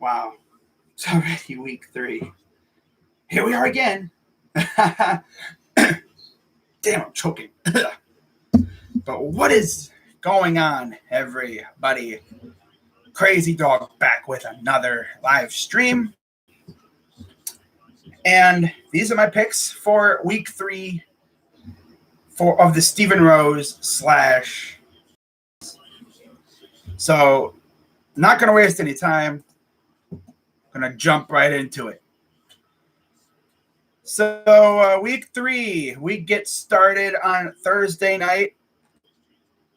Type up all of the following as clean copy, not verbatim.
Wow. It's already week 3. Here we are again. Damn, I'm choking. But what is going on, everybody? Crazy Dog back with another live stream. And these are my picks for week 3 of the Stephen Rose / So, not going to waste any time. Going to jump right into it. So, week 3, we get started on Thursday night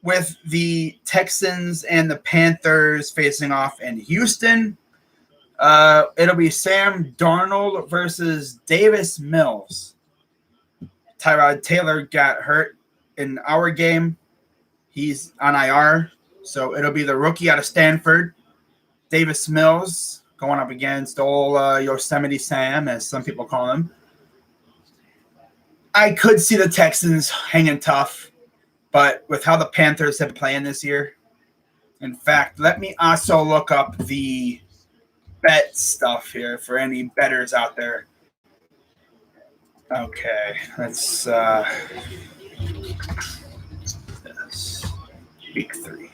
with the Texans and the Panthers facing off in Houston. It'll be Sam Darnold versus Davis Mills. Tyrod Taylor got hurt in our game. He's on IR. So it'll be the rookie out of Stanford, Davis Mills, going up against old Yosemite Sam, as some people call him. I could see the Texans hanging tough, but with how the Panthers have been playing this year. In fact, let me also look up the bet stuff here for any bettors out there. Okay, let's this week 3.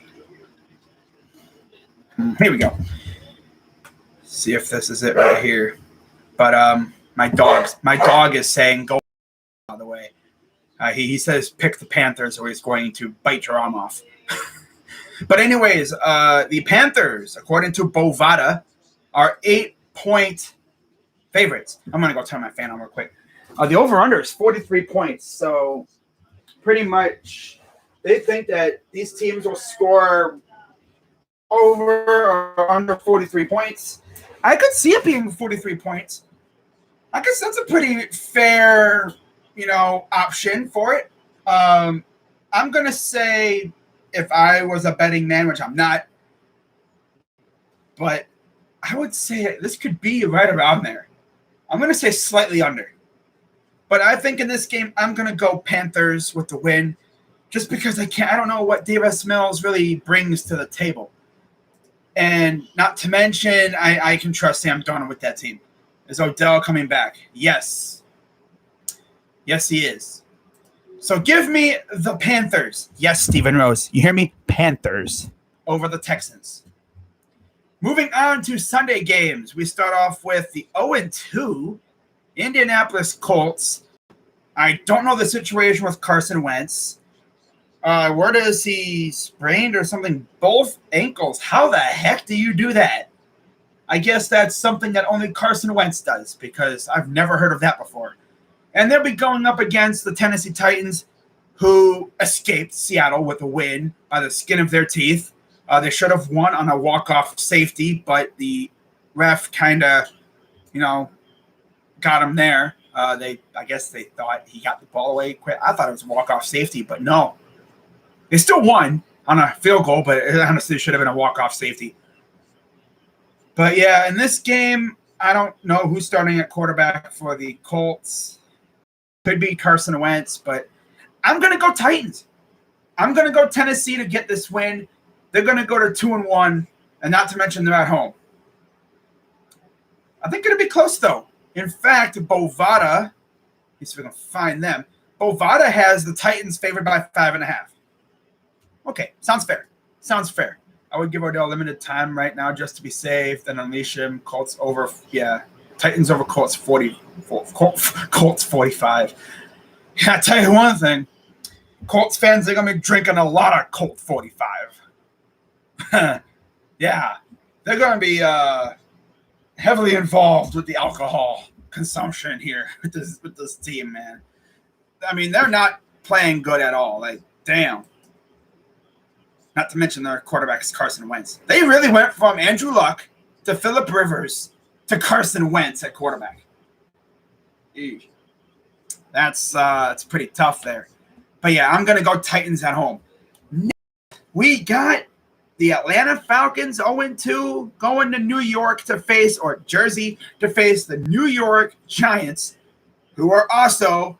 Here we go. See if this is it right here. But my dog is saying go. By the way, he says pick the Panthers or he's going to bite your arm off. But anyways, the Panthers, according to Bovada, are 8-point favorites. I'm gonna go turn my fan on real quick. The over/under is 43 points, so pretty much they think that these teams will score over or under 43 points. I could see it being 43 points. I guess that's a pretty fair, option for it. I'm gonna say if I was a betting man, which I'm not, but I would say this could be right around there. I'm gonna say slightly under. But I think in this game, I'm going to go Panthers with the win just because I don't know what Davis Mills really brings to the table. And not to mention, I can trust Sam Darnold with that team. Is Odell coming back? Yes. Yes, he is. So give me the Panthers. Yes, Stephen Rose. You hear me? Panthers over the Texans. Moving on to Sunday games. We start off with the 0-2 Indianapolis Colts. I don't know the situation with Carson Wentz. Where does he sprained or something? Both ankles. How the heck do you do that? I guess that's something that only Carson Wentz does because I've never heard of that before. And they'll be going up against the Tennessee Titans, who escaped Seattle with a win by the skin of their teeth. They should have won on a walk-off safety, but the ref kind of, got him there. I guess they thought he got the ball away quick. I thought it was a walk-off safety, but no. They still won on a field goal, but it honestly should have been a walk-off safety. But yeah, in this game, I don't know who's starting at quarterback for the Colts. Could be Carson Wentz, but I'm going to go Titans. I'm going to go Tennessee to get this win. They're going to go to 2-1, and not to mention they're at home. I think it'll be close, though. In fact, Bovada, let me see if we can find them. Bovada has the Titans favored by 5.5. Okay, sounds fair. Sounds fair. I would give Odell limited time right now just to be safe, then unleash him. Colts over, Titans over Colts Colts 45. Yeah, I'll tell you one thing. Colts fans are going to be drinking a lot of Colt 45. Yeah, they're going to be heavily involved with the alcohol consumption here with this team, man. I mean, they're not playing good at all. Like, damn. Not to mention their quarterback is Carson Wentz. They really went from Andrew Luck to Phillip Rivers to Carson Wentz at quarterback. Eesh. That's pretty tough there. But yeah, I'm going to go Titans at home. We got the Atlanta Falcons 0-2 going to New York to face, or Jersey, to face the New York Giants, who are also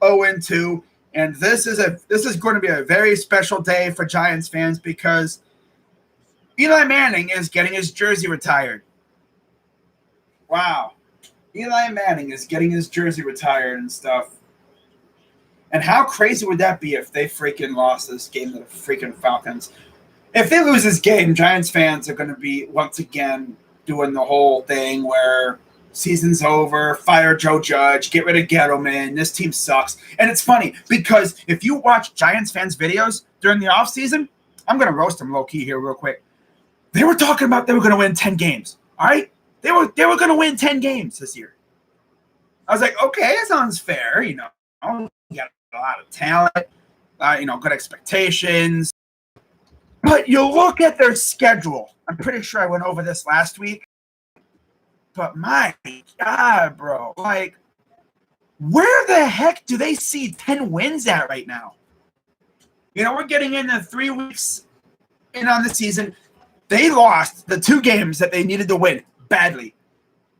0-2. And this is going to be a very special day for Giants fans because Eli Manning is getting his jersey retired. Wow. Eli Manning is getting his jersey retired and stuff. And how crazy would that be if they freaking lost this game to the freaking Falcons? If they lose this game, Giants fans are going to be once again doing the whole thing where season's over, fire Joe Judge, get rid of Gettleman, this team sucks. And it's funny because if you watch Giants fans' videos during the offseason, I'm going to roast them low-key here real quick. They were talking about they were going to win 10 games, all right? They were going to win 10 games this year. I was like, okay, that sounds fair, you know. You got a lot of talent, good expectations. But you look at their schedule. I'm pretty sure I went over this last week. But my God, bro. Like, where the heck do they see 10 wins at right now? You know, we're getting into 3 weeks in on the season. They lost the 2 games that they needed to win badly.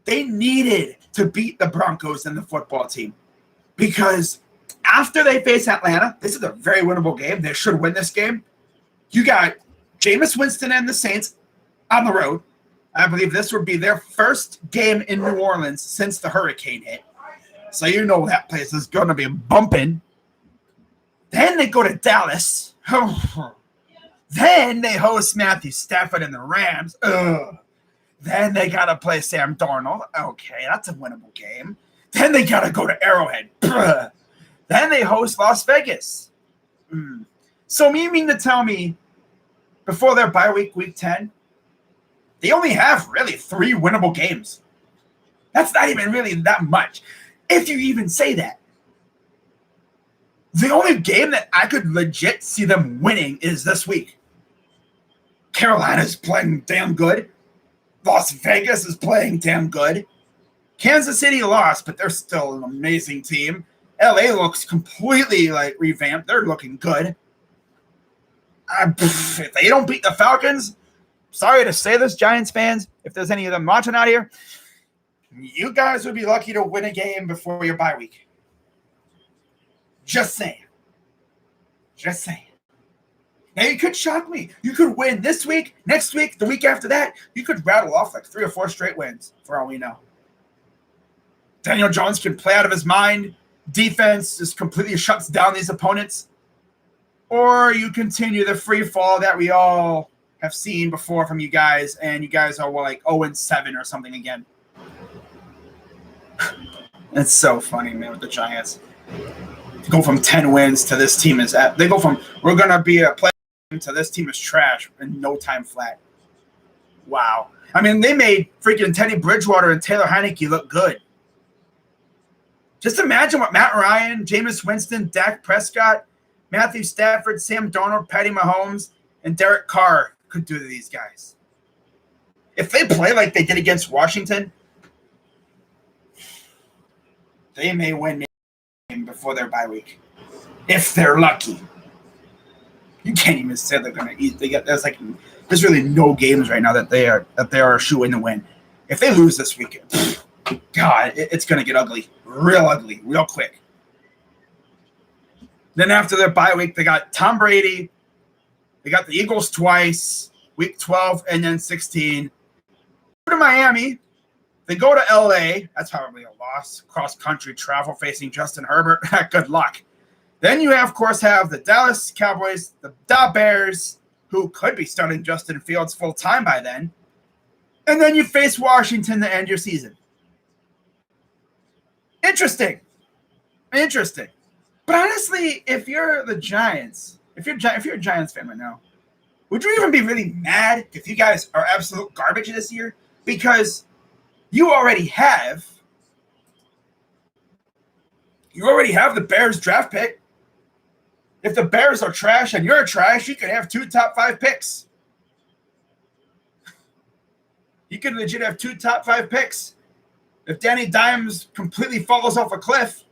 They needed to beat the Broncos and the football team. Because after they face Atlanta, this is a very winnable game. They should win this game. You got Jameis Winston and the Saints on the road. I believe this would be their first game in New Orleans since the hurricane hit. So you know that place is going to be bumping. Then they go to Dallas. Then they host Matthew Stafford and the Rams. Ugh. Then they got to play Sam Darnold. Okay, that's a winnable game. Then they got to go to Arrowhead. Then they host Las Vegas. So you mean to tell me before their bye week, week 10, they only have really 3 winnable games. That's not even really that much, if you even say that. The only game that I could legit see them winning is this week. Carolina's playing damn good. Las Vegas is playing damn good. Kansas City lost, but they're still an amazing team. LA looks completely revamped. They're looking good. If they don't beat the Falcons, sorry to say this, Giants fans, if there's any of them watching out here, you guys would be lucky to win a game before your bye week. Just saying. Just saying. Now, you could shock me. You could win this week, next week, the week after that. You could rattle off 3 or 4 straight wins, for all we know. Daniel Jones can play out of his mind. Defense just completely shuts down these opponents. Or you continue the free fall that we all have seen before from you guys, and you guys are 0-7 or something again. It's so funny, man, with the Giants. To go from 10 wins to this team is at. They go from we're gonna be a play to this team is trash in no time flat. Wow. I mean, they made freaking Teddy Bridgewater and Taylor Heineke look good. Just imagine what Matt Ryan, Jameis Winston, Dak Prescott, Matthew Stafford, Sam Darnold, Patty Mahomes, and Derek Carr could do to these guys. If they play like they did against Washington, they may win before their bye week. If they're lucky. You can't even say they're going to eat. There's really no games right now that they are a shoe-in to win. If they lose this weekend, God, it's going to get ugly, real quick. Then after their bye week, they got Tom Brady. They got the Eagles twice, week 12 and then 16. Go to Miami. They go to L.A. That's probably a loss. Cross-country travel facing Justin Herbert. Good luck. Then you, of course, have the Dallas Cowboys, the Bears, who could be starting Justin Fields full-time by then. And then you face Washington to end your season. Interesting. But honestly, if you're the Giants, if you're a Giants fan right now, would you even be really mad if you guys are absolute garbage this year? Because you already have the Bears draft pick. If the Bears are trash and you're trash, you could have 2 top 5 picks. You could legit have 2 top 5 picks. If Danny Dimes completely falls off a cliff,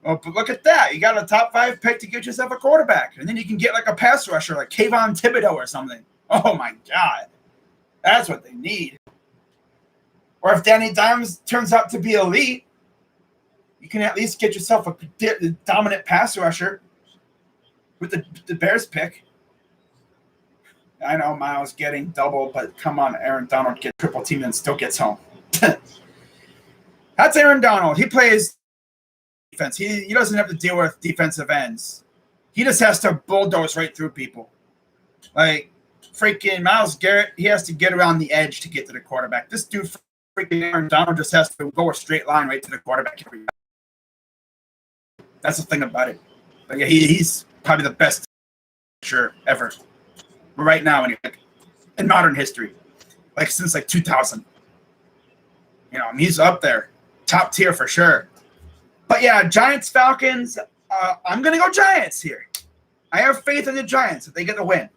well, but look at that. You got a top 5 pick to get yourself a quarterback. And then you can get a pass rusher like Kayvon Thibodeau or something. Oh, my God. That's what they need. Or if Danny Dimes turns out to be elite, you can at least get yourself a dominant pass rusher with the Bears pick. I know Miles getting double, but come on, Aaron Donald gets triple team and still gets home. That's Aaron Donald. He plays defense. He doesn't have to deal with defensive ends. He just has to bulldoze right through people. Like freaking Myles Garrett, he has to get around the edge to get to the quarterback. This dude, freaking Aaron Donald, just has to go a straight line right to the quarterback. That's the thing about it. But yeah, he's probably the best ever. Right now, in modern history. Like since 2000. He's up there. Top tier for sure. But yeah, Giants, Falcons, I'm going to go Giants here. I have faith in the Giants if they get the win.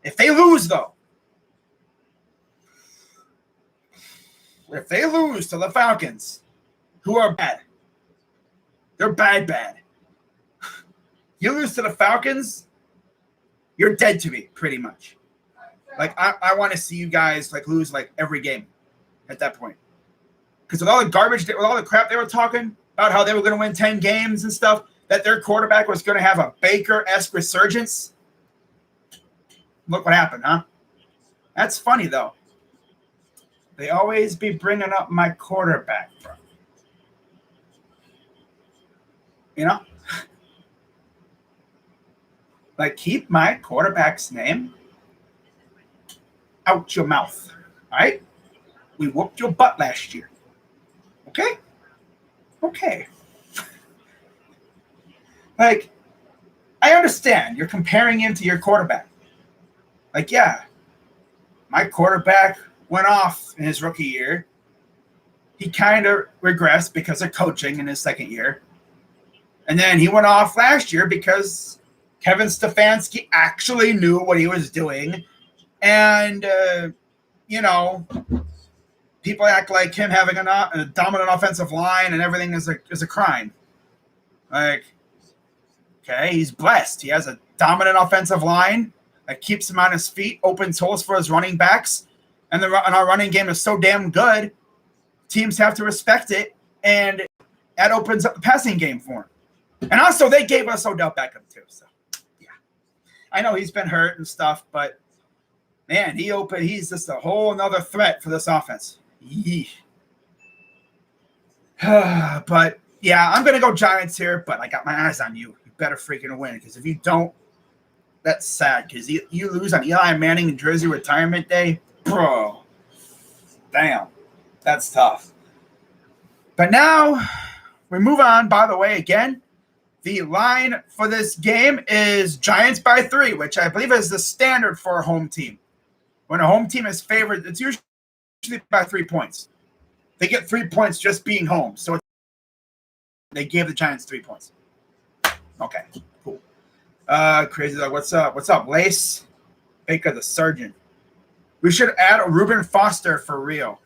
If they lose, though, if they lose to the Falcons, who are bad, they're bad. You lose to the Falcons, you're dead to me, pretty much. Like, I want to see you guys, lose, every game at that point. Because with all the garbage, with all the crap they were talking about how they were going to win 10 games and stuff, that their quarterback was going to have a Baker-esque resurgence. Look what happened, huh? That's funny, though. They always be bringing up my quarterback, bro. Keep my quarterback's name out your mouth, all right? We whooped your butt last year. Okay. I understand. You're comparing him to your quarterback. Yeah, my quarterback went off in his rookie year. He kind of regressed because of coaching in his second year. And then he went off last year because Kevin Stefanski actually knew what he was doing. And, people act like him having a dominant offensive line and everything is a crime. Okay, he's blessed. He has a dominant offensive line that keeps him on his feet, opens holes for his running backs, and our running game is so damn good, teams have to respect it, and that opens up the passing game for him. And also, they gave us Odell Beckham, too. So, yeah. I know he's been hurt and stuff, but, man, he's just a whole nother threat for this offense. But, yeah, I'm going to go Giants here, but I got my eyes on you. You better freaking win, because if you don't, that's sad, because you lose on Eli Manning jersey retirement day, bro. Damn, that's tough. But now we move on. By the way, again, the line for this game is Giants by 3, which I believe is the standard for a home team. When a home team is favored, it's usually by 3 points. They get 3 points just being home. So they gave the Giants 3 points. Okay, cool. Crazy Dog, what's up? What's up, Lace? Baker the Surgeon. We should add a Reuben Foster for real.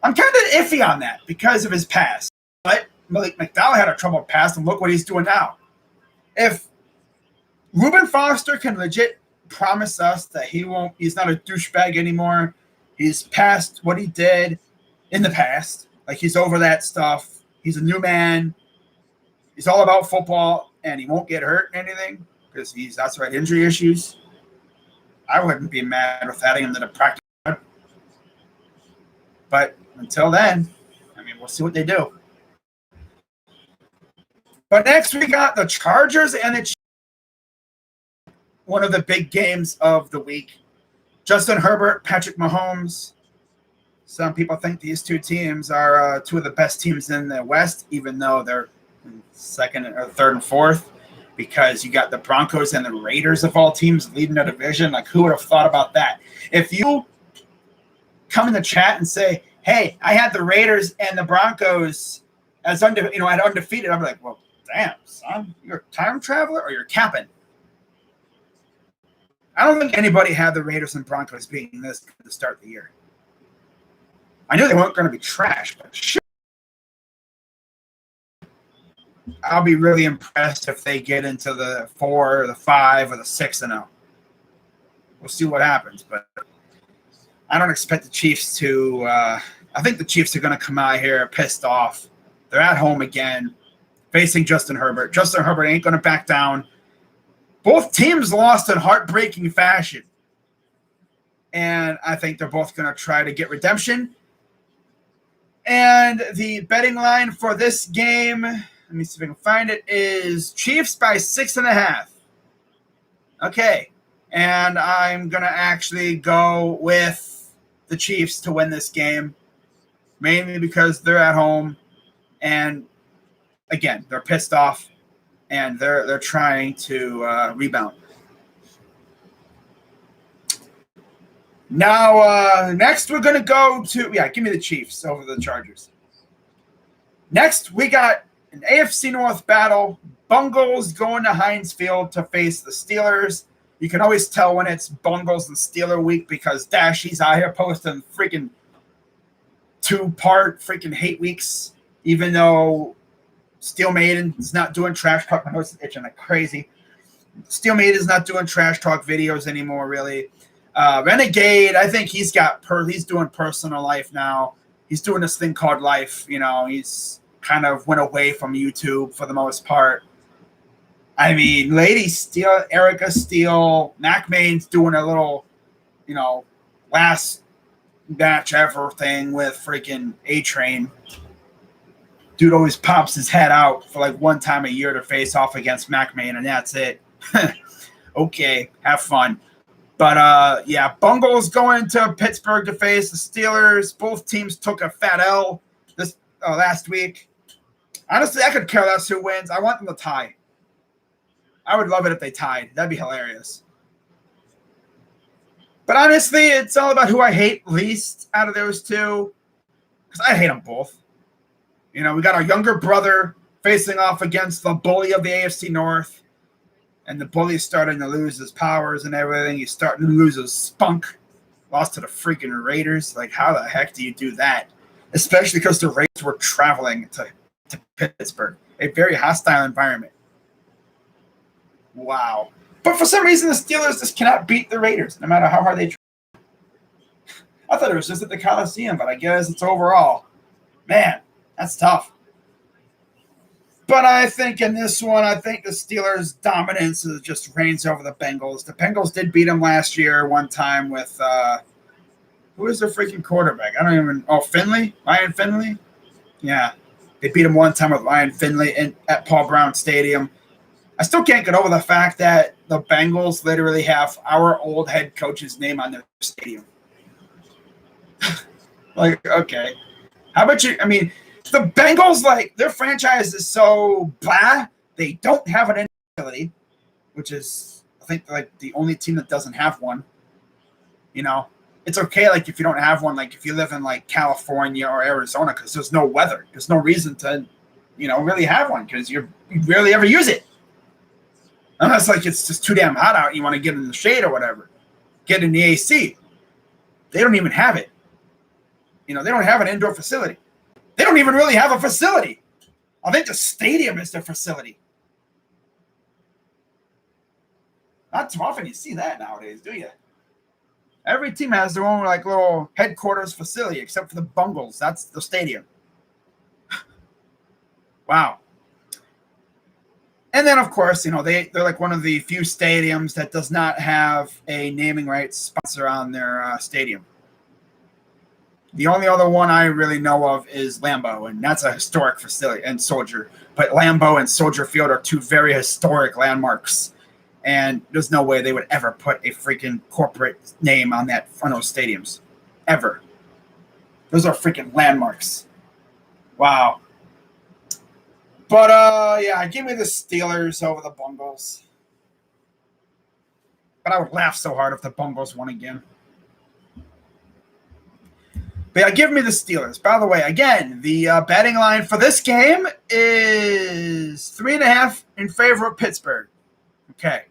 I'm kind of iffy on that because of his past. But Malik McDowell had a troubled past, and look what he's doing now. If Reuben Foster can legit promise us that he's not a douchebag anymore, he's past what he did in the past, he's over that stuff, he's a new man, he's all about football, and he won't get hurt and anything because that's right, injury issues, I wouldn't be mad with adding him to the practice. But until then, we'll see what they do. But next we got the Chargers and the Chiefs. One of the big games of the week. Justin Herbert, Patrick Mahomes. Some people think these two teams are two of the best teams in the West, even though they're second or third and fourth, because you got the Broncos and the Raiders of all teams leading the division. Who would have thought about that? If you come in the chat and say, hey, I had the Raiders and the Broncos as undefeated, I'm like, well, damn, son, you're a time traveler or you're capping? I don't think anybody had the Raiders and Broncos being this at the start of the year. I knew they weren't going to be trash, but shit. I'll be really impressed if they get into the 4 or the 5 or the 6-0. We'll see what happens, but I don't expect the Chiefs to I think the Chiefs are going to come out here pissed off. They're at home again, facing Justin Herbert. Justin Herbert ain't going to back down. Both teams lost in heartbreaking fashion. And I think they're both going to try to get redemption. And the betting line for this game, let me see if I can find it, is Chiefs by 6.5. Okay. And I'm going to actually go with the Chiefs to win this game, mainly because they're at home. And, again, they're pissed off, and they're trying to rebound. Now, next we're going to go to, give me the Chiefs over the Chargers. Next, we got an AFC North battle. Bungles going to Heinz Field to face the Steelers. You can always tell when it's Bungles and Steeler week because Dashy's out here posting freaking 2-part freaking hate weeks, even though Steel Maiden is not doing trash talk. My nose is itching like crazy. Steel Maiden is not doing trash talk videos anymore, really. Renegade, I think he's doing personal life now. He's doing this thing called life. He's kind of went away from YouTube for the most part. I mean, Lady Steele, Erica Steele, Mac Main's doing a little, last match ever thing with freaking A-Train. Dude always pops his head out for like one time a year to face off against Mac Main, and that's it. Okay, have fun. But, Bungles going to Pittsburgh to face the Steelers. Both teams took a fat L this last week. Honestly, I could care less who wins. I want them to tie. I would love it if they tied. That'd be hilarious. But honestly, it's all about who I hate least out of those two. Because I hate them both. We got our younger brother facing off against the bully of the AFC North. And the bully's starting to lose his powers and everything. He's starting to lose his spunk. Lost to the freaking Raiders. Like, how the heck do you do that? Especially because the Raiders were traveling to Pittsburgh. A very hostile environment. Wow. But for some reason, the Steelers just cannot beat the Raiders, no matter how hard they try. I thought it was just at the Coliseum, but I guess it's overall. Man, that's tough. But I think in this one, the Steelers' dominance just reigns over the Bengals. The Bengals did beat them last year one time with, who is their freaking quarterback? Finley? Ryan Finley? Yeah. They beat him one time with Ryan Finley at Paul Brown Stadium. I still can't get over the fact that the Bengals literally have our old head coach's name on their stadium. Like, okay. How about you? I mean, the Bengals, their franchise is so blah. They don't have an facility, which is, I think, the only team that doesn't have one. It's okay, if you don't have one, if you live in, California or Arizona, because there's no weather. There's no reason to, really have one, because you rarely ever use it. Unless, it's just too damn hot out and you want to get in the shade or whatever. Get in the AC. They don't even have it. They don't have an indoor facility. They don't even really have a facility. I think the stadium is their facility. Not too often you see that nowadays, do you? Every team has their own, little headquarters facility, except for the Bungles. That's the stadium. Wow. And then, of course, they're one of the few stadiums that does not have a naming rights sponsor on their stadium. The only other one I really know of is Lambeau, and that's a historic facility, and Soldier. But Lambeau and Soldier Field are two very historic landmarks, and there's no way they would ever put a freaking corporate name on that front of those stadiums. Ever. Those are freaking landmarks. Wow. But, give me the Steelers over the Bungles. But I would laugh so hard if the Bungles won again. But give me the Steelers. By the way, again, the betting line for this game is 3.5 in favor of Pittsburgh. Okay.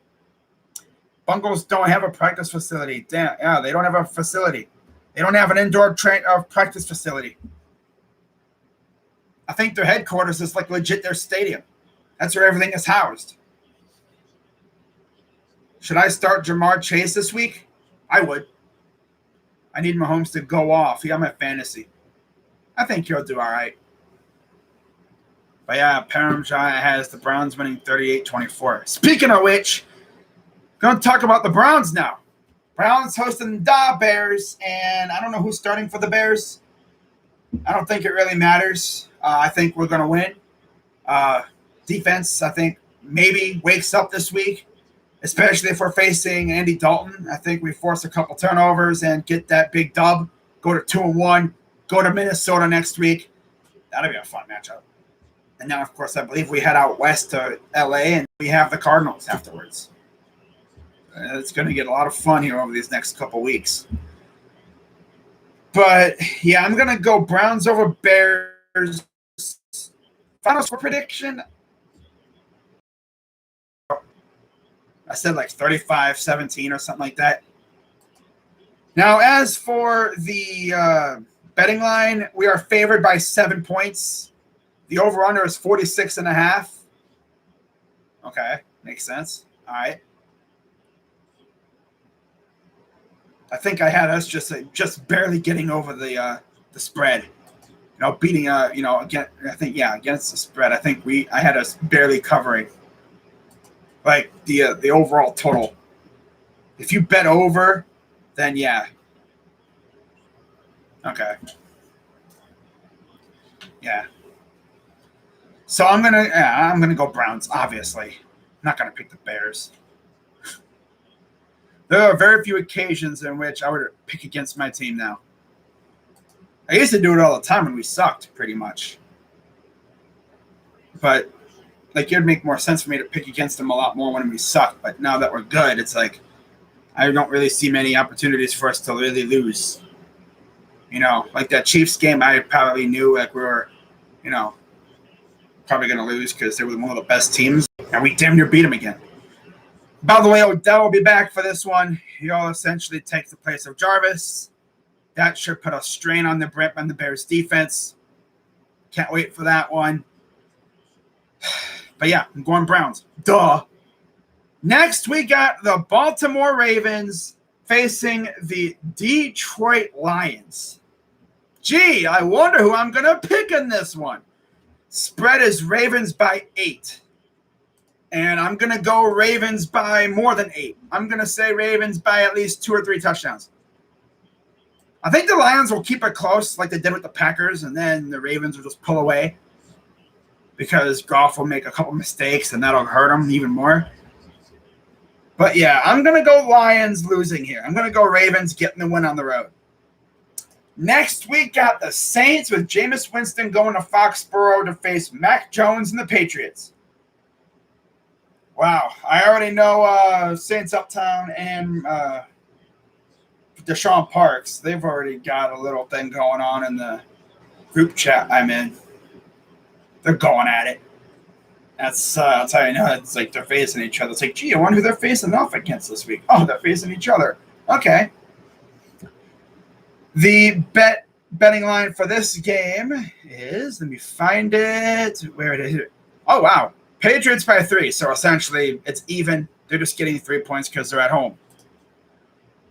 Bungles don't have a practice facility. Damn, yeah, they don't have a facility. They don't have an indoor practice facility. I think their headquarters is legit their stadium. That's where everything is housed. Should I start Jamar Chase this week? I would. I need Mahomes to go off. He got my fantasy. I think he'll do all right. But yeah, Parhamjaya has the Browns winning 38-24. Speaking of which, going to talk about the Browns now. Browns hosting the Bears, and I don't know who's starting for the Bears. I don't think it really matters. I think we're going to win. Defense, I think, maybe wakes up this week, especially if we're facing Andy Dalton. I think we force a couple turnovers and get that big dub, go to 2-1, go to Minnesota next week. That'll be a fun matchup. And now, of course, I believe we head out west to LA and we have the Cardinals afterwards. It's going to get a lot of fun here over these next couple weeks. But, yeah, I'm going to go Browns over Bears. Final score prediction. I said like 35-17 or something like that. Now, as for the betting line, we are favored by 7 points. The over-under is 46.5. Okay, makes sense. All right. I think I had us just barely getting over the spread. Beating again. I think against the spread. I think I had us barely covering. Like the overall total. If you bet over, then yeah. Okay. Yeah. So I'm gonna go Browns. Obviously, I'm not gonna pick the Bears. There are very few occasions in which I would pick against my team now. I used to do it all the time when we sucked, pretty much. But like, it'd make more sense for me to pick against them a lot more when we suck. But now that we're good, it's like I don't really see many opportunities for us to really lose. Like that Chiefs game, I probably knew like we were, probably going to lose because they were one of the best teams, and we damn near beat them again. By the way, Odell will be back for this one. He'll essentially take the place of Jarvis. That should put a strain on the Bears defense. Can't wait for that one. But yeah, I'm going Browns. Duh. Next, we got the Baltimore Ravens facing the Detroit Lions. Gee, I wonder who I'm going to pick in this one. Spread is Ravens by 8. And I'm going to go Ravens by more than 8. I'm going to say Ravens by at least 2 or 3 touchdowns. I think the Lions will keep it close like they did with the Packers, and then the Ravens will just pull away because Goff will make a couple mistakes, and that'll hurt him even more. But, yeah, I'm going to go Lions losing here. I'm going to go Ravens getting the win on the road. Next, we got the Saints with Jameis Winston going to Foxborough to face Mac Jones and the Patriots. Wow, I already know Saints Uptown and Deshaun Parks. They've already got a little thing going on in the group chat I'm in. They're going at it. That's how you know it's like they're facing each other. It's like, gee, I wonder who they're facing off against this week. Oh, they're facing each other. Okay. The betting line for this game is, let me find it. Where it is. Oh, wow. Patriots by 3. So essentially, it's even. They're just getting 3 points because they're at home.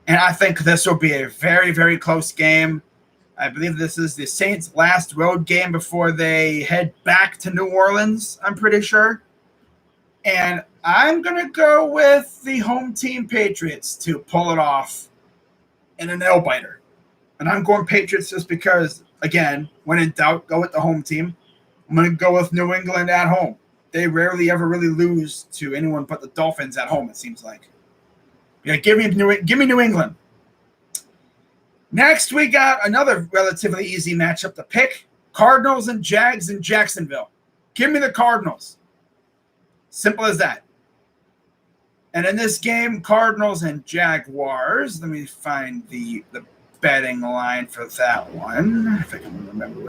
And I think this will be a very, very close game. I believe this is the Saints' last road game before they head back to New Orleans, I'm pretty sure. And I'm going to go with the home team Patriots to pull it off in a nail-biter. And I'm going Patriots just because, again, when in doubt, go with the home team. I'm going to go with New England at home. They rarely ever really lose to anyone but the Dolphins at home, it seems like. Yeah, give me New England. Next, we got another relatively easy matchup to pick. Cardinals and Jags in Jacksonville. Give me the Cardinals. Simple as that. And in this game, Cardinals and Jaguars. Let me find the betting line for that one. If I can remember.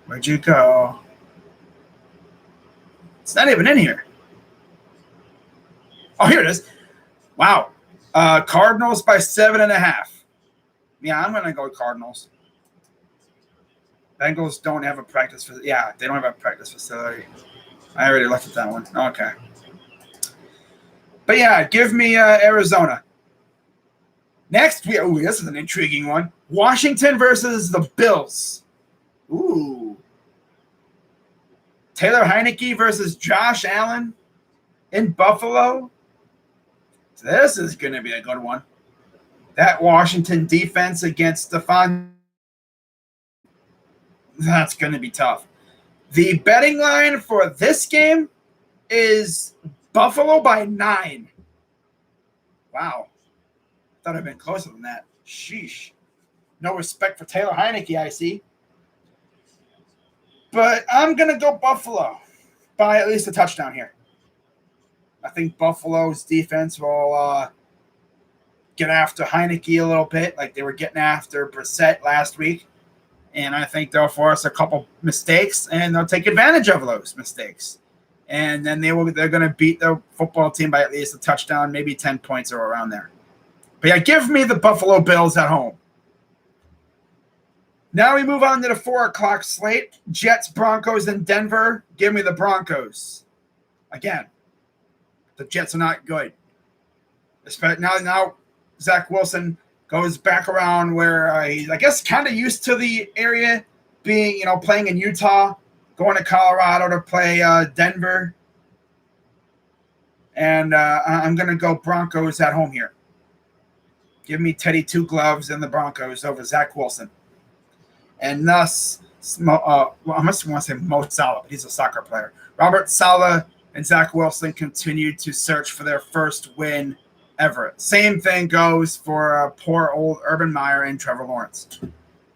Where'd you go? It's not even in here. Oh, here it is. Wow. Cardinals by 7.5. Yeah, I'm going to go Cardinals. Bengals don't have a practice facility. Yeah, they don't have a practice facility. I already looked at that one. Okay. But yeah, give me Arizona. Next, this is an intriguing one. Washington versus the Bills. Ooh. Taylor Heineke versus Josh Allen in Buffalo. So this is going to be a good one. That Washington defense against Stephon That's going to be tough. The betting line for this game is Buffalo by 9. Wow. Thought I'd been closer than that. Sheesh. No respect for Taylor Heineke, I see. But I'm going to go Buffalo by at least a touchdown here. I think Buffalo's defense will get after Heineke a little bit like they were getting after Brissett last week. And I think they'll force a couple mistakes, and they'll take advantage of those mistakes. And then they're going to beat the football team by at least a touchdown, maybe 10 points or around there. But yeah, give me the Buffalo Bills at home. Now we move on to the 4 o'clock slate. Jets, Broncos, and Denver. Give me the Broncos. Again, the Jets are not good. Now Zach Wilson goes back around where he's, I guess, kind of used to the area, being, playing in Utah, going to Colorado to play Denver. And I'm going to go Broncos at home here. Give me Teddy Two Gloves and the Broncos over Zach Wilson. And thus, I must want to say Mo Salah, but he's a soccer player. Robert Saleh and Zach Wilson continue to search for their first win ever. Same thing goes for poor old Urban Meyer and Trevor Lawrence.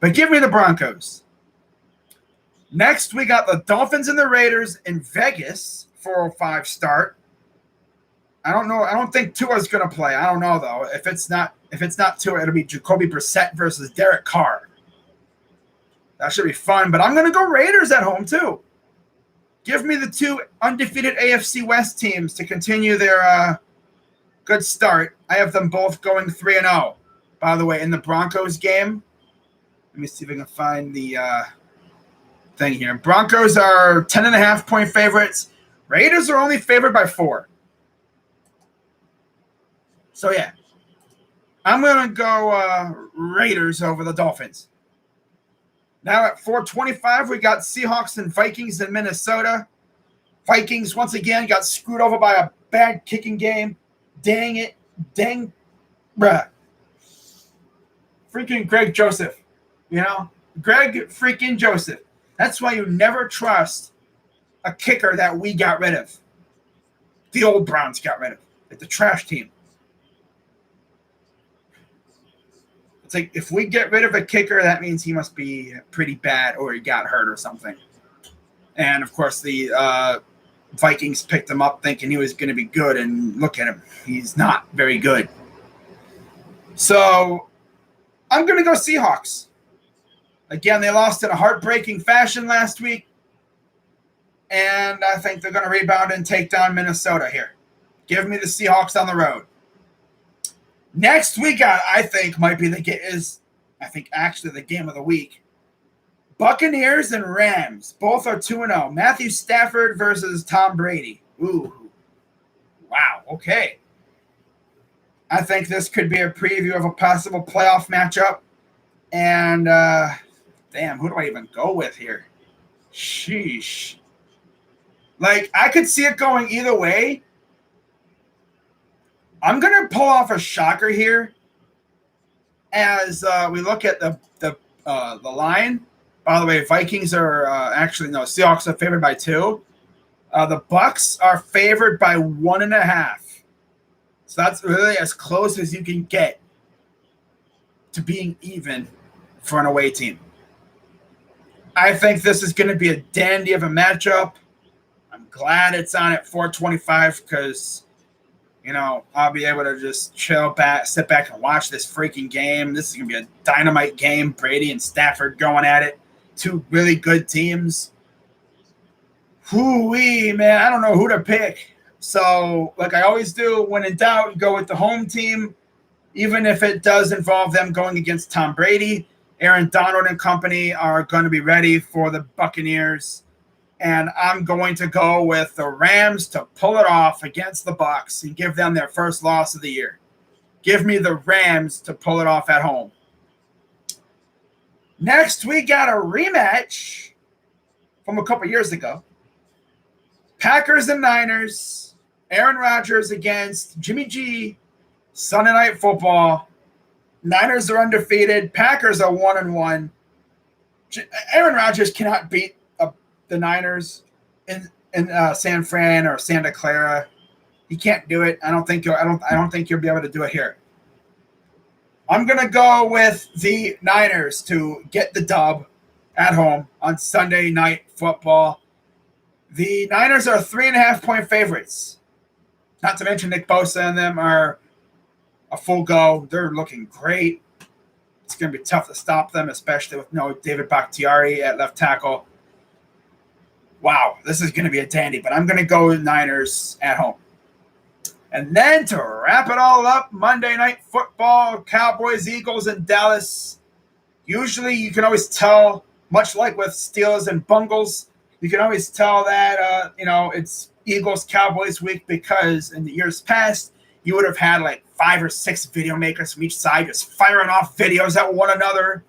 But give me the Broncos. Next, we got the Dolphins and the Raiders in Vegas, 4:05 start. I don't know. I don't think Tua's going to play. I don't know, though. If it's not Tua, it'll be Jacoby Brissett versus Derek Carr. That should be fun, but I'm going to go Raiders at home, too. Give me the 2 undefeated AFC West teams to continue their good start. I have them both going 3-0. By the way, in the Broncos game, let me see if I can find the thing here. Broncos are 10.5-point favorites. Raiders are only favored by 4. So, yeah. I'm going to go Raiders over the Dolphins. Now at 4:25, we got Seahawks and Vikings in Minnesota. Vikings, once again, got screwed over by a bad kicking game. Dang it. Dang. Bruh. Freaking Greg Joseph. Greg freaking Joseph. That's why you never trust a kicker that we got rid of. The old Browns got rid of. Like the trash team. It's like if we get rid of a kicker, that means he must be pretty bad or he got hurt or something. And, of course, the Vikings picked him up thinking he was going to be good, and look at him. He's not very good. So I'm going to go Seahawks. Again, they lost in a heartbreaking fashion last week, and I think they're going to rebound and take down Minnesota here. Give me the Seahawks on the road. Next we got, I think, might be the game of the week. Buccaneers and Rams. Both are 2-0. Matthew Stafford versus Tom Brady. Ooh. Wow. Okay. I think this could be a preview of a possible playoff matchup. And, damn, who do I even go with here? Sheesh. Like, I could see it going either way. I'm going to pull off a shocker here as we look at the line. By the way, Vikings are Seahawks are favored by 2. The Bucs are favored by 1.5. So that's really as close as you can get to being even for an away team. I think this is going to be a dandy of a matchup. I'm glad it's on at 4:25 because I'll be able to just sit back and watch this freaking game. This is going to be a dynamite game. Brady and Stafford going at it. 2 really good teams. Hoo-wee, man. I don't know who to pick. So, like I always do, when in doubt, go with the home team, even if it does involve them going against Tom Brady. Aaron Donald and company are going to be ready for the Buccaneers. And I'm going to go with the Rams to pull it off against the Bucs and give them their first loss of the year. Give me the Rams to pull it off at home. Next, we got a rematch from a couple years ago. Packers and Niners. Aaron Rodgers against Jimmy G. Sunday Night Football. Niners are undefeated. Packers are 1-1. Aaron Rodgers cannot beat the Niners in San Fran or Santa Clara. He can't do it. I don't think you'll be able to do it here. I'm gonna go with the Niners to get the dub at home on Sunday Night Football. The Niners are 3.5-point favorites. Not to mention Nick Bosa and them are a full go. They're looking great. It's going to be tough to stop them, especially with no David Bakhtiari at left tackle. Wow, this is going to be a dandy, but I'm going to go with Niners at home. And then to wrap it all up, Monday Night Football, Cowboys, Eagles, and Dallas. Usually you can always tell, much like with Steelers and Bungles, you can always tell that, it's Eagles, Cowboys week because in the years past, you would have had like 5 or 6 video makers from each side just firing off videos at one another.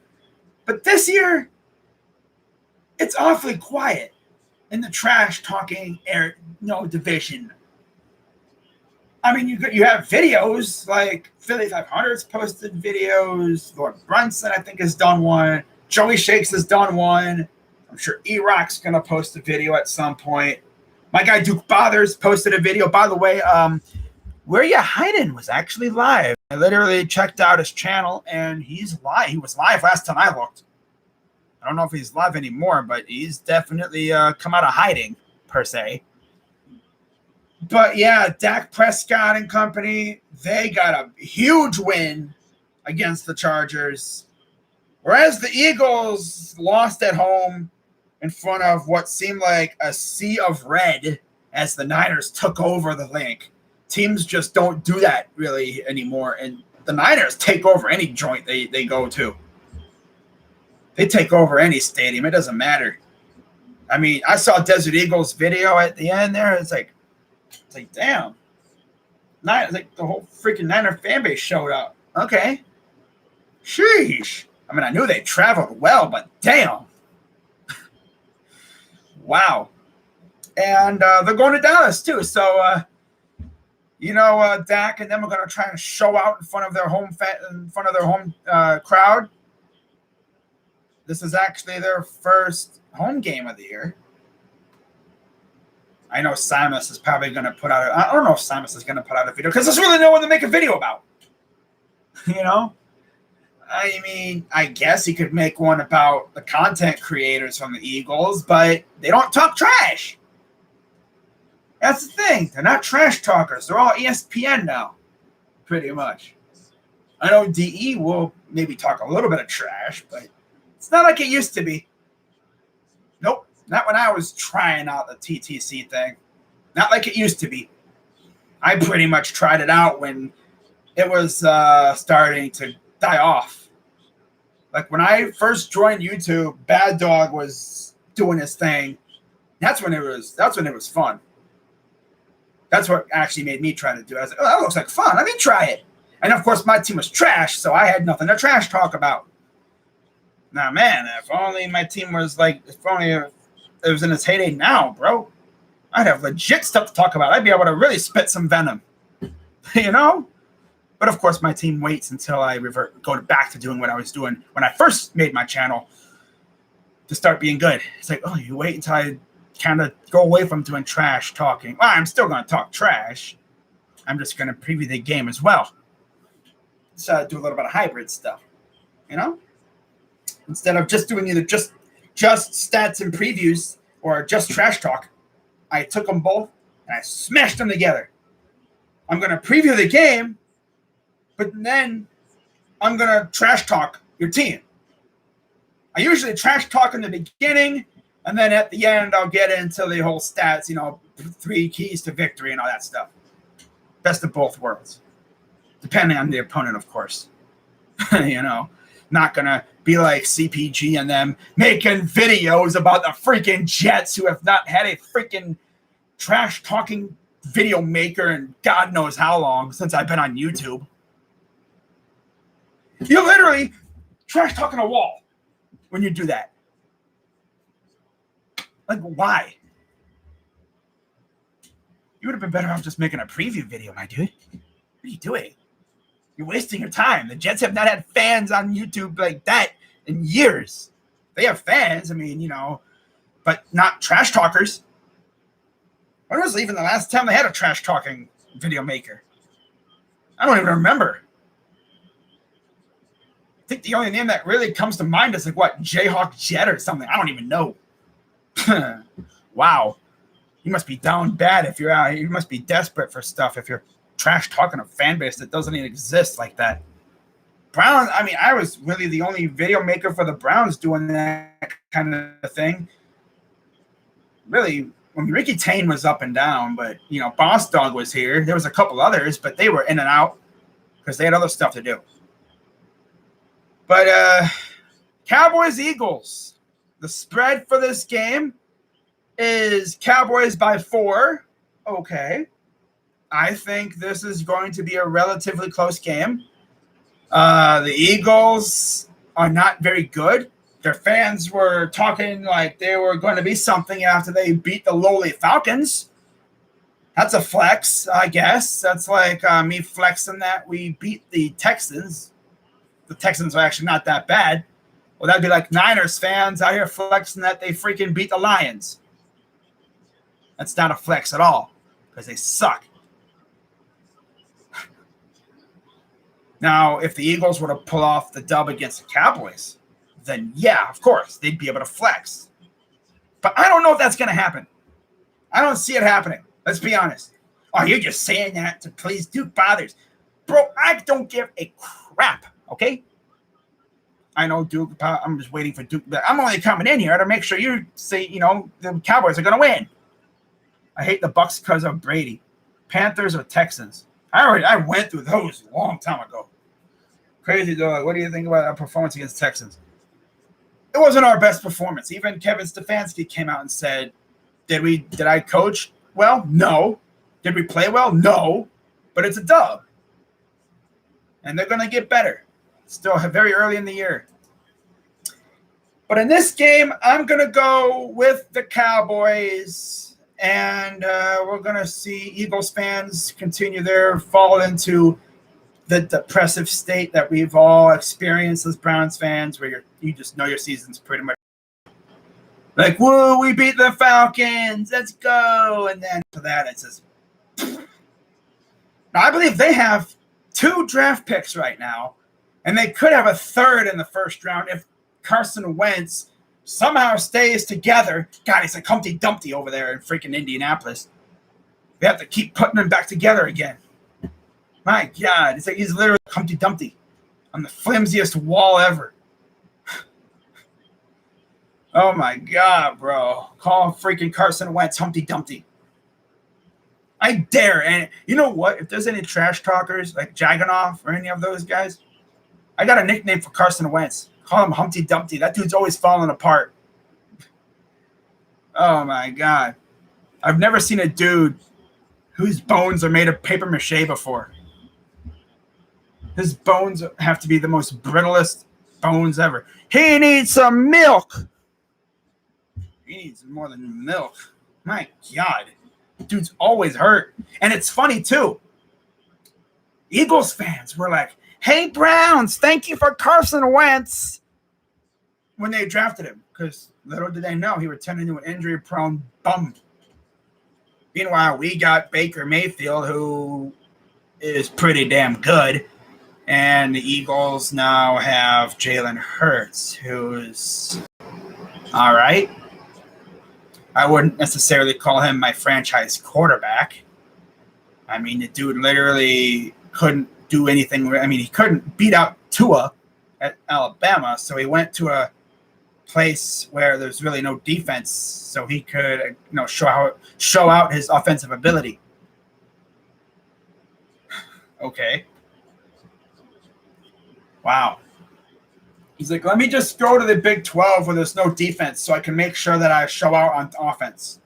But this year, it's awfully quiet in the trash talking division. I mean, you have videos like Philly 500's posted videos. Lord Brunson, I think, has done one. Joey Shakes has done one. I'm sure E-Rock's going to post a video at some point. My guy Duke Bothers posted a video. By the way, Where You Hiding was actually live. I literally checked out his channel, and he's live. He was live last time I looked. I don't know if he's live anymore, but he's definitely come out of hiding, per se. But, yeah, Dak Prescott and company, they got a huge win against the Chargers. Whereas the Eagles lost at home in front of what seemed like a sea of red as the Niners took over the link. Teams just don't do that really anymore, and the Niners take over any joint they go to. They take over any stadium. It doesn't matter. I mean, I saw Desert Eagles video at the end there. It's like damn. Like the whole freaking Niner fan base showed up. Okay. Sheesh. I mean, I knew they traveled well, but damn. Wow. And they're going to Dallas too. So, Dak and them are going to try and show out in front of their home crowd. This is actually their first home game of the year. I know Simus is probably going to put out. I don't know if Simus is going to put out a video because there's really no one to make a video about. I mean, I guess he could make one about the content creators from the Eagles, but they don't talk trash. That's the thing. They're not trash talkers. They're all ESPN now, pretty much. I know DE will maybe talk a little bit of trash, but it's not like it used to be. Nope. Not when I was trying out the TTC thing. Not like it used to be. I pretty much tried it out when it was starting to die off. Like when I first joined YouTube, Bad Dog was doing his thing. That's when it was fun. That's what actually made me try to do it. I was like, oh, that looks like fun. Let me try it. And of course, my team was trash, so I had nothing to trash talk about. Now, man, if only my team was if it was in its heyday now, bro, I'd have legit stuff to talk about. I'd be able to really spit some venom, But of course, my team waits until I go back to doing what I was doing when I first made my channel to start being good. It's like, oh, you wait until I kind of go away from doing trash talking. Well, I'm still going to talk trash. I'm just going to preview the game as well. So do a little bit of hybrid stuff, Instead of just doing either just stats and previews or just trash talk, I took them both and I smashed them together. I'm going to preview the game, but then I'm going to trash talk your team. I usually trash talk in the beginning, and then at the end, I'll get into the whole stats, 3 keys to victory and all that stuff. Best of both worlds. Depending on the opponent, of course. Not going to be like CPG and them making videos about the freaking Jets who have not had a freaking trash-talking video maker in God knows how long since I've been on YouTube. You're literally trash-talking a wall when you do that. Like, why? You would have been better off just making a preview video, my dude. What are you doing? You're wasting your time. The Jets have not had fans on YouTube like that in years. They have fans. I mean, but not trash talkers. When was even the last time they had a trash talking video maker? I don't even remember. I think the only name that really comes to mind is Jayhawk Jet or something. I don't even know. Wow. You must be down bad if you're out. You must be desperate for stuff if you're trash talking a fan base that doesn't even exist like that. Browns, I mean, I was really the only video maker for the Browns doing that kind of thing. Really, when Ricky Tane was up and down, but, Boss Dog was here. There was a couple others, but they were in and out because they had other stuff to do. But Cowboys Eagles, the spread for this game is Cowboys by 4. Okay. I think this is going to be a relatively close game. The Eagles are not very good. Their fans were talking like they were going to be something after they beat the lowly Falcons. That's a flex, I guess. That's like me flexing that we beat the Texans. The Texans are actually not that bad. Well, that'd be like Niners fans out here flexing that they freaking beat the Lions. That's not a flex at all because they suck. Now, if the Eagles were to pull off the dub against the Cowboys, then yeah, of course, they'd be able to flex. But I don't know if that's going to happen. I don't see it happening. Let's be honest. Oh, you're just saying that to please Duke Fathers. Bro, I don't give a crap, okay? I know Duke, I'm just waiting for Duke. I'm only coming in here to make sure you say, the Cowboys are going to win. I hate the Bucs because of Brady. Panthers or Texans. I went through those a long time ago. Crazy though. What do you think about our performance against Texans? It wasn't our best performance. Even Kevin Stefanski came out and said, Did I coach well? No. Did we play well? No. But it's a dub. And they're going to get better. Still very early in the year. But in this game, I'm going to go with the Cowboys. And we're going to see Eagles fans continue their fall into the depressive state that we've all experienced as Browns fans, where you just know your season's pretty much like, whoa, we beat the Falcons, let's go. And then for that, it says, now I believe they have 2 draft picks right now, and they could have a 3rd in the first round if Carson Wentz somehow stays together. God, he's like Humpty Dumpty over there in freaking Indianapolis. We have to keep putting him back together again. My God, it's like he's literally Humpty Dumpty on the flimsiest wall ever. Oh my God, bro. Call freaking Carson Wentz Humpty Dumpty. I dare. And you know what? If there's any trash talkers like Jagonoff or any of those guys, I got a nickname for Carson Wentz. Call him Humpty Dumpty. That dude's always falling apart. Oh, my God. I've never seen a dude whose bones are made of paper mache before. His bones have to be the most brittlest bones ever. He needs some milk. He needs more than milk. My God. Dude's always hurt. And it's funny, too. Eagles fans were like, hey, Browns, thank you for Carson Wentz when they drafted him, because little did they know he would turn into an injury-prone bum. Meanwhile, we got Baker Mayfield, who is pretty damn good, and the Eagles now have Jalen Hurts, who's all right. I wouldn't necessarily call him my franchise quarterback. I mean, the dude literally couldn't do anything. I mean, he couldn't beat out Tua at Alabama, so he went to a place where there's really no defense, so he could, show out his offensive ability. Okay. Wow. He's like, let me just go to the Big 12 where there's no defense so I can make sure that I show out on offense,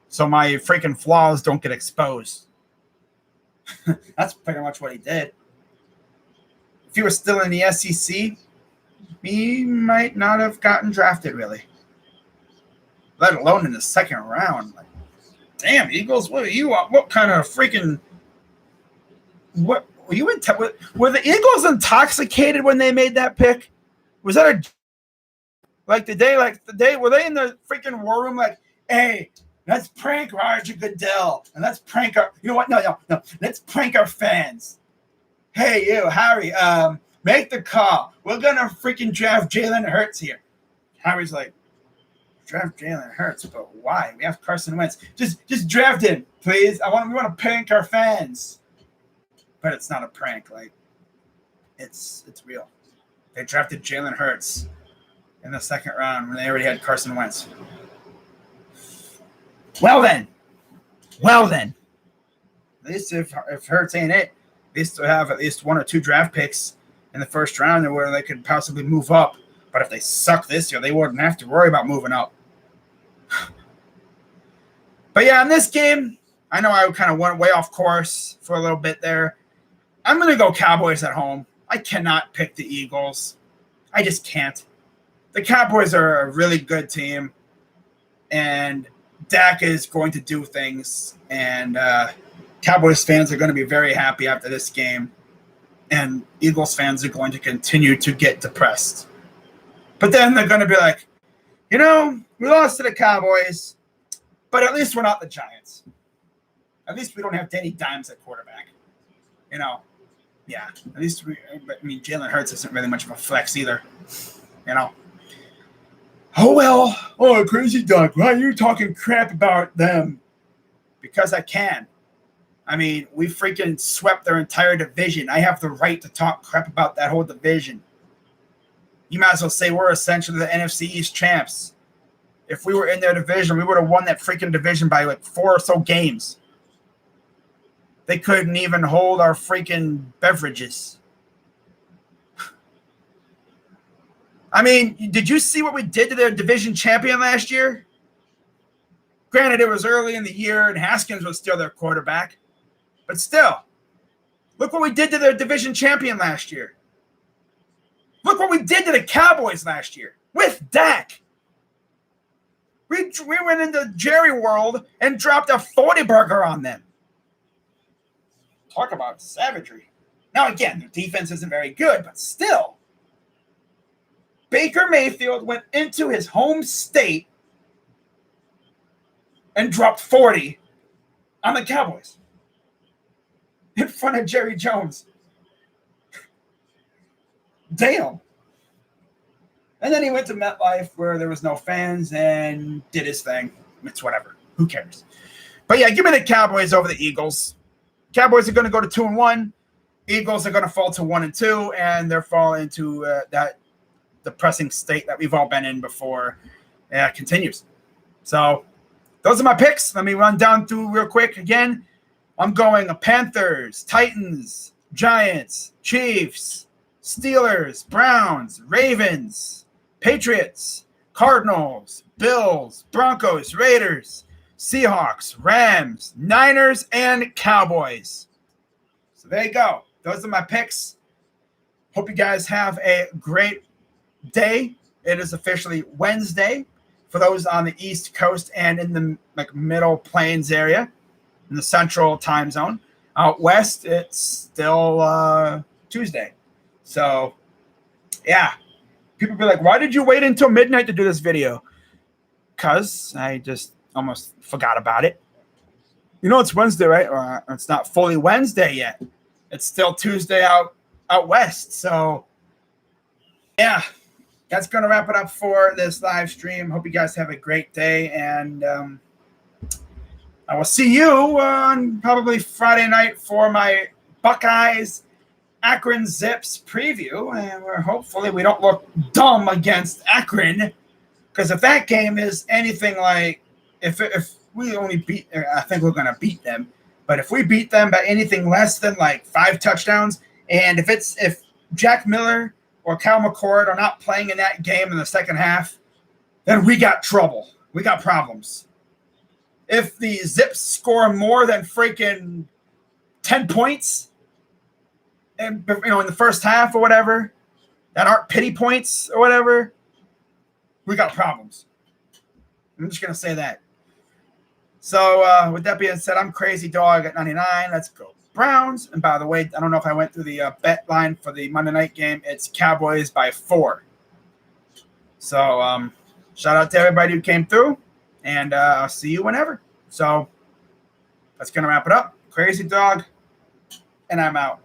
so my freaking flaws don't get exposed. That's pretty much what he did. If he was still in the SEC, he might not have gotten drafted, really. Let alone in the second round. Like, damn, Eagles, what are you on? What kind of freaking... What were you in? Were the Eagles intoxicated when they made that pick? Was that Like the day were they in the freaking war room like, hey, let's prank Roger Goodell and let's prank our no. Let's prank our fans. Hey, you, Harry, make the call. We're gonna freaking draft Jalen Hurts here. Harry's like, draft Jalen Hurts, but why? We have Carson Wentz. Just draft him, please. We want to prank our fans. But it's not a prank. Like, it's real. They drafted Jalen Hurts in the second round when they already had Carson Wentz. Well then. At least if Hurts ain't it, they still have at least 1 or 2 draft picks in the first round where they could possibly move up. But if they suck this year, they wouldn't have to worry about moving up. But yeah, in this game, I know I kind of went way off course for a little bit there. I'm going to go Cowboys at home. I cannot pick the Eagles. I just can't. The Cowboys are a really good team, and Dak is going to do things, and Cowboys fans are going to be very happy after this game, and Eagles fans are going to continue to get depressed. But then they're going to be like, we lost to the Cowboys, but at least we're not the Giants. At least we don't have Danny Dimes at quarterback. Yeah, at least Jalen Hurts isn't really much of a flex either. Oh, well. Oh, crazy Doug. Why are you talking crap about them? Because I can. We freaking swept their entire division. I have the right to talk crap about that whole division. You might as well say we're essentially the NFC East champs. If we were in their division, we would have won that freaking division by like 4 or so games. They couldn't even hold our freaking beverages. Did you see what we did to their division champion last year? Granted, it was early in the year and Haskins was still their quarterback. But still, look what we did to their division champion last year. Look what we did to the Cowboys last year with Dak. We went into Jerry World and dropped a 40 burger on them. Talk about savagery. Now, again, their defense isn't very good, but still. Baker Mayfield went into his home state and dropped 40 on the Cowboys in front of Jerry Jones. Damn. And then he went to MetLife where there was no fans and did his thing. It's whatever. Who cares? But yeah, give me the Cowboys over the Eagles. Cowboys are going to go to 2-1. Eagles are going to fall to 1-2, and they're falling into that depressing state that we've all been in before. Continues. So those are my picks. Let me run down through real quick again. I'm going Panthers, Titans, Giants, Chiefs, Steelers, Browns, Ravens, Patriots, Cardinals, Bills, Broncos, Raiders, Seahawks, Rams, Niners, and Cowboys. So there you go. Those are my picks. Hope you guys have a great day. It is officially Wednesday for those on the East Coast and in the Middle Plains area, in the Central Time Zone. Out west, it's still Tuesday. So, yeah. People be like, why did you wait until midnight to do this video? Because I just almost forgot about it. It's Wednesday, right? It's not fully Wednesday yet. It's still Tuesday out west. So, yeah, that's going to wrap it up for this live stream. Hope you guys have a great day. And I will see you on probably Friday night for my Buckeyes Akron Zips preview. And hopefully we don't look dumb against Akron. Because if that game is anything like, if we only beat, I think we're going to beat them. But if we beat them by anything less than like 5 touchdowns, and if Jack Miller or Cal McCord are not playing in that game in the second half, then we got trouble. We got problems. If the Zips score more than freaking 10 points, and in the first half or whatever, that aren't pity points or whatever, we got problems. I'm just going to say that. So with that being said, I'm Crazy Dog at 99. Let's go Browns. And by the way, I don't know if I went through the bet line for the Monday night game. It's Cowboys by 4. So shout out to everybody who came through, and I'll see you whenever. So that's going to wrap it up. Crazy Dog, and I'm out.